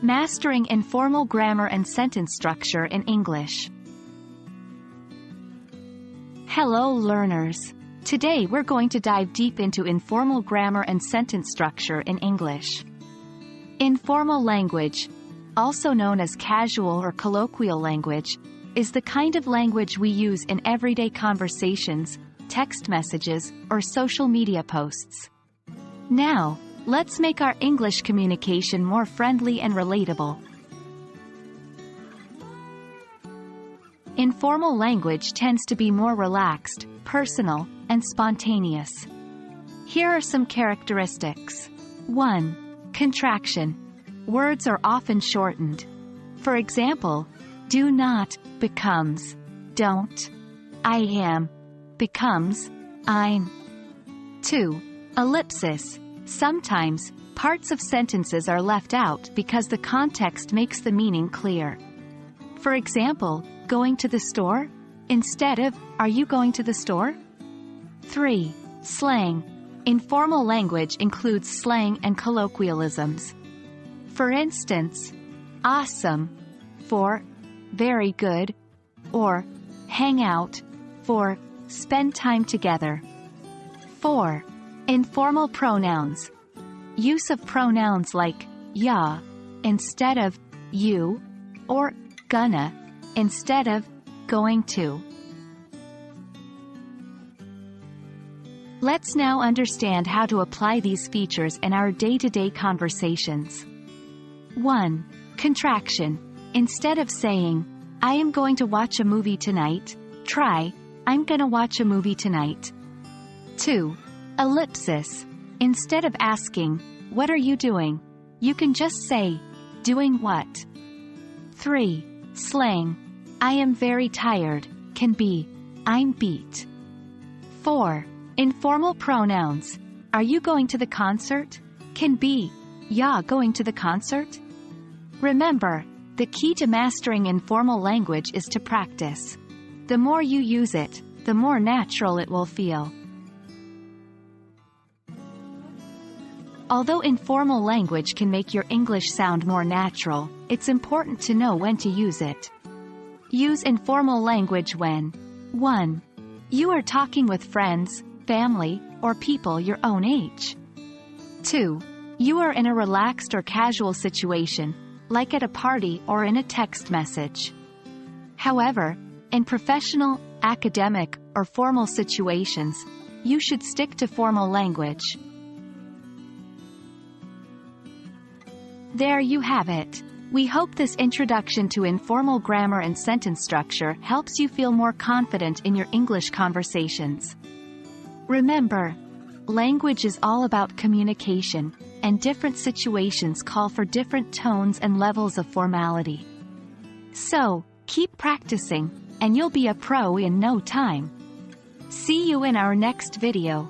Mastering informal grammar and sentence structure in English. Hello learners! Today we're going to dive deep into informal grammar and sentence structure in English. Informal language, also known as casual or colloquial language, is the kind of language we use in everyday conversations, text messages, or social media posts. Now, let's make our English communication more friendly and relatable. Informal language tends to be more relaxed, personal, and spontaneous. Here are some characteristics. 1. Contraction. Words are often shortened. For example, do not becomes don't. I am becomes I'm. 2. Ellipsis. Sometimes, parts of sentences are left out because the context makes the meaning clear. For example, going to the store? Instead of, are you going to the store? 3. Slang. Informal language includes slang and colloquialisms. For instance, awesome for very good, or hang out for spend time together. 4. Informal pronouns. Use of pronouns like ya instead of you, or gonna instead of going to. Let's now understand how to apply these features in our day-to-day conversations. 1. Contraction. Instead of saying, I am going to watch a movie tonight, try, I'm gonna watch a movie tonight. 2. Ellipsis. Instead of asking, what are you doing? You can just say, doing what? 3. Slang. I am very tired, can be, I'm beat. 4. Informal pronouns. Are you going to the concert? Can be, ya going to the concert? Remember, the key to mastering informal language is to practice. The more you use it, the more natural it will feel. Although informal language can make your English sound more natural, it's important to know when to use it. Use informal language when 1. You are talking with friends, family, or people your own age. 2. You are in a relaxed or casual situation, like at a party or in a text message. However, in professional, academic, or formal situations, you should stick to formal language. There you have it. We hope this introduction to informal grammar and sentence structure helps you feel more confident in your English conversations. Remember, language is all about communication, and different situations call for different tones and levels of formality. So, keep practicing, and you'll be a pro in no time. See you in our next video.